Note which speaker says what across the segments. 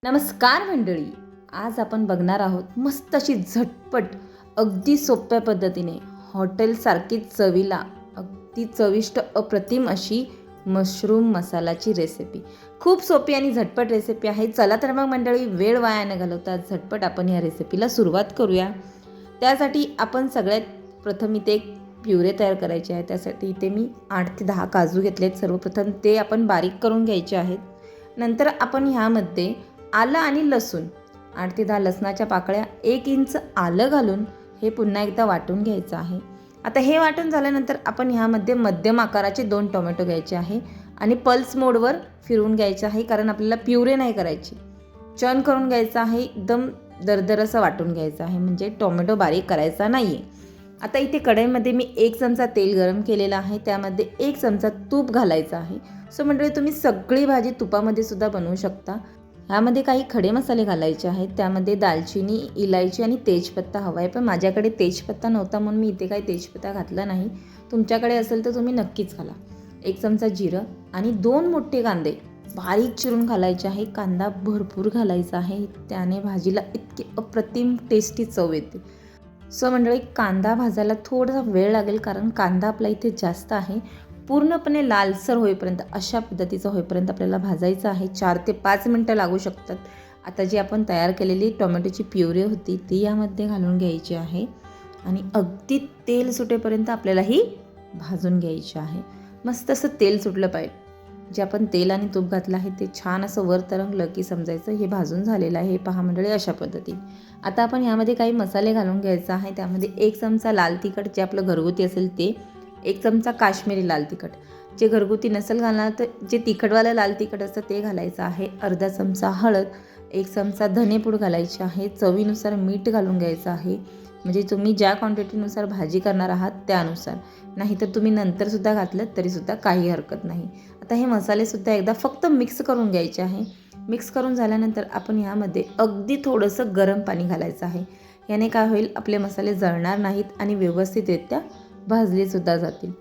Speaker 1: नमस्कार मंडळी. आज आपण बघणार आहोत मस्त अशी झटपट अगदी सोप्या पद्धतीने हॉटेलसारखीच चवीला अगदी चविष्ट अप्रतिम अशी मशरूम मसालाची रेसिपी. खूप सोपी आणि झटपट रेसिपी आहे. चला तर मग मंडळी, वेळ वाया न घालवता झटपट आपण ह्या रेसिपीला सुरुवात करूया. त्यासाठी आपण सगळ्यात प्रथम इथे एक प्युरे तयार करायचे आहे. त्यासाठी इथे मी 8 ते 10 काजू घेतलेत. सर्वप्रथम ते आपण बारीक करून घ्यायचे आहेत. नंतर आपण ह्यामध्ये आलं आणि लसूण 8 ते 10 लसणाच्या पाकळ्या, 1 इंच आलं घालून हे पुन्हा एकदा वाटून घ्यायचं आहे. आता हे वाटून झाल्यानंतर आपण ह्यामध्ये मध्यम आकाराचे 2 टोमॅटो घ्यायचे आहे आणि पल्स मोडवर फिरवून घ्यायचे आहे, कारण आपल्याला प्युरे नाही करायची, चर्न करून घ्यायचं आहे. एकदम दरदर असं वाटून घ्यायचं आहे, म्हणजे टोमॅटो बारीक करायचा नाही आहे. आता इथे कढईमध्ये मी 1 चमचा तेल गरम केलेलं आहे. त्यामध्ये 1 चमचा तूप घालायचं आहे. सो मंडळी, तुम्ही सगळी भाजी तुपामध्ये सुद्धा बनवू शकता. ह्यामध्ये काही खडे मसाले घालायचे आहेत. त्यामध्ये दालचिनी, इलायची आणि तेजपत्ता हवा आहे, पण माझ्याकडे तेजपत्ता नव्हता म्हणून मी इथे काही तेजपत्ता घातला नाही. तुमच्याकडे असेल तर तुम्ही नक्कीच घाला. 1 चमचा जिरं आणि 2 मोठे कांदे बारीक चिरून घालायचे आहे. कांदा भरपूर घालायचा आहे, त्याने भाजीला इतकी अप्रतिम टेस्टी चव येते. सो मंडळी, कांदा भाजायला थोडासा वेळ लागेल, कारण कांदा आपला इथे जास्त आहे. पूर्णपणे लालसर होईपर्यंत, अशा पद्धतीचं होईपर्यंत आपल्याला भाजायचं आहे. 4 ते 5 मिनटं लागू शकतात. आता जी आपण तयार केलेली टोमॅटोची प्युरी होती ती यामध्ये घालून घ्यायची आहे आणि अगदी तेल सुटेपर्यंत आपल्याला ही भाजून घ्यायची आहे. मस्त असं तेल सुटलं पाहिजे. जे आपण तेल आणि तूप घातलं आहे ते छान असं वर तरंगलं की समजायचं हे भाजून झालेलं आहे. हे पहा मंडळी, अशा पद्धतीने. आता आपण ह्यामध्ये काही मसाले घालून घ्यायचा आहे. त्यामध्ये 1 चमचा लाल तिखट, जे आपलं घरगुती असेल ते, 1 चमचा काश्मीरी लाल तिखट, जे घरगुती नसेल घालणार तर जे तिखटवालं लाल तिखट असतं ते घालायचं आहे. अर्धा चमचा हळद, 1 चमचा धनेपूड घालायची आहे. चवीनुसार मीठ घालून घ्यायचं आहे, म्हणजे तुम्ही ज्या क्वांटिटीनुसार भाजी करणार आहात त्यानुसार. नाहीतर तुम्ही नंतरसुद्धा घातलं तरीसुद्धा काही हरकत नाही. आता हे मसालेसुद्धा एकदा फक्त मिक्स करून घ्यायचे आहे. मिक्स करून झाल्यानंतर आपण ह्यामध्ये अगदी थोडंसं गरम पाणी घालायचं आहे. याने काय होईल, आपले मसाले जळणार नाहीत आणि व्यवस्थितरित्या भाजलेसुद्धा जातील.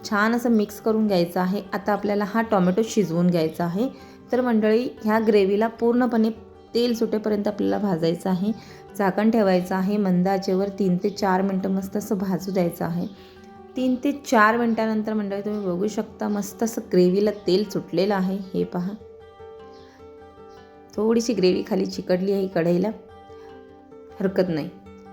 Speaker 1: छान असं मिक्स करून घ्यायचं आहे. आता आपल्याला हा टोमॅटो शिजवून घ्यायचा आहे. तर मंडळी, ह्या ग्रेव्हीला पूर्णपणे तेल सुटेपर्यंत आपल्याला भाजायचं आहे. झाकण ठेवायचं आहे मंद आचेवर. 3 ते 4 मिनटं मस्त असं भाजू द्यायचं आहे. 3 ते 4 मिनटानंतर मंडळी तुम्ही बघू शकता मस्त असं ग्रेव्हीला तेल सुटलेलं आहे. हे पहा, थोडीशी ग्रेव्ही खाली चिकटली आहे कढईला, हरकत नाही.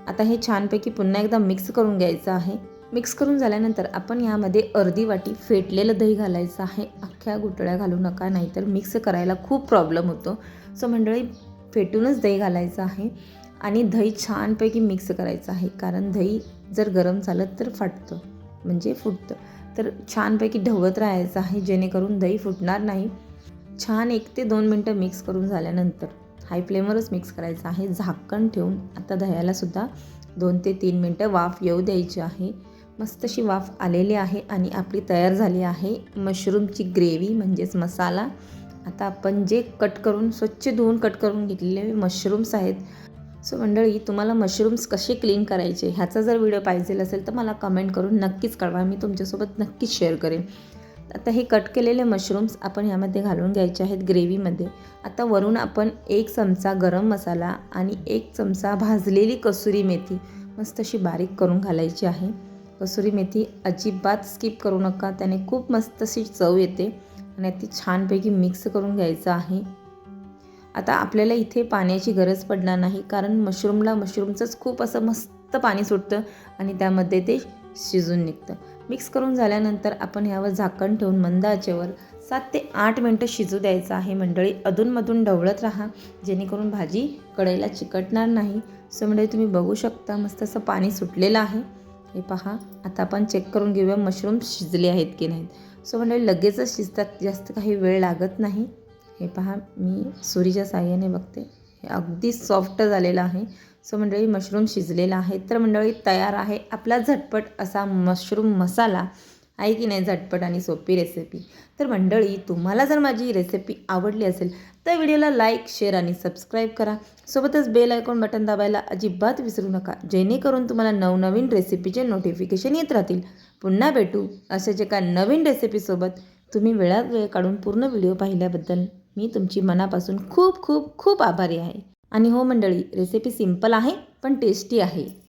Speaker 1: आता हे छानपैकी पुन्हा एकदा मिक्स करून घ्यायचं आहे. मिक्स करून झाल्यानंतर आपण यामध्ये अर्धी वाटी फेटलेलं दही घालायचं आहे. अख्ख्या गुठळ्या घालू नका, नाहीतर मिक्स करायला खूप प्रॉब्लेम होतो. सो मंडळी, फेटूनच दही घालायचं आहे आणि दही छानपैकी मिक्स करायचं आहे, कारण दही जर गरम झालं तर फाटतं, म्हणजे फुटतं. तर छानपैकी ढवळत राहायचं आहे, जेणेकरून दही फुटणार नाही. छान 1 ते 2 मिनटं मिक्स करून झाल्यानंतर हाय फ्लेमवरच मिक्स करायचं आहे. झाकण ठेवून आता दह्यालासुद्धा 2 ते 3 मिनटं वाफ येऊ द्यायची आहे. मस्त अशी वाफ आलेली आहे आणि आपली तयार झाली आहे मशरूमची ग्रेव्ही, म्हणजेच मसाला. आता आपण जे स्वच्छ धुवून कट करून घेतलेले मशरूम्स आहेत. सो मंडळी, तुम्हाला मशरूम्स कसे क्लीन करायचे ह्याचा जर व्हिडिओ पाहिजे असेल तर मला कमेंट करून नक्कीच कळवा, मी तुमच्यासोबत नक्कीच शेअर करेन. आता हे कट केलेले मशरूम्स आपण ह्यामध्ये घालून घ्यायचे आहेत ग्रेव्हीमध्ये. आता वरून आपण 1 चमचा गरम मसाला आणि 1 चमचा भाजलेली कसुरी मेथी मस्त अशी बारीक करून घालायची आहे. कसुरी मेथी अजिबात स्किप करू नका, त्याने खूप मस्त अशी चव येते. आणि ती छानपैकी मिक्स करून घ्यायचं आहे. आता आपल्याला इथे पाण्याची गरज पडणार नाही, कारण मशरूमचंच खूप असं मस्त पाणी सुटतं आणि त्यामध्ये ते शिजून निघतं. मिक्स करून झाल्यानंतर आपण ह्यावर झाकण ठेवून मंद आचेवर 7 ते 8 मिनटं शिजू द्यायचं आहे. मंडळी, अधूनमधून ढवळत राहा, जेणेकरून भाजी कढईला चिकटणार नाही. सो मंडळी, तुम्ही बघू शकता मस्त असं पाणी सुटलेलं आहे. हे पहा, आता आपण चेक करून घेऊया मशरूम शिजले आहेत की नाहीत. सो मंडळी, लगेचच शिजतात, जास्त काही वेळ लागत नाही. हे पहा, मी सुरीच्या साहाय्याने बघते, हे अगदी सॉफ्ट झालेलं आहे. सो मंडळी, मशरूम शिजलेला आहे. तर मंडळी, तयार आहे आपला झटपट असा मशरूम मसाला. आहे की नाही झटपट आणि सोपी रेसिपी. तर मंडळी, तुम्हाला जर माझी रेसिपी आवडली असेल तर व्हिडिओला लाईक, शेअर आणि सबस्क्राईब करा. सोबतच बेल आयकॉन बटन दाबायला अजिबात विसरू नका, जेणेकरून तुम्हाला नवनवीन रेसिपीचे नोटिफिकेशन येत राहतील. पुन्हा भेटू अशाच एका नवीन रेसिपीसोबत. तुम्ही वेळात वेळ काढून पूर्ण व्हिडिओ पाहिल्याबद्दल मी तुमची मनापासून खूप खूप खूप आभारी आहे. आणि हो मंडळी, रेसिपी सिंपल आहे पण टेस्टी आहे.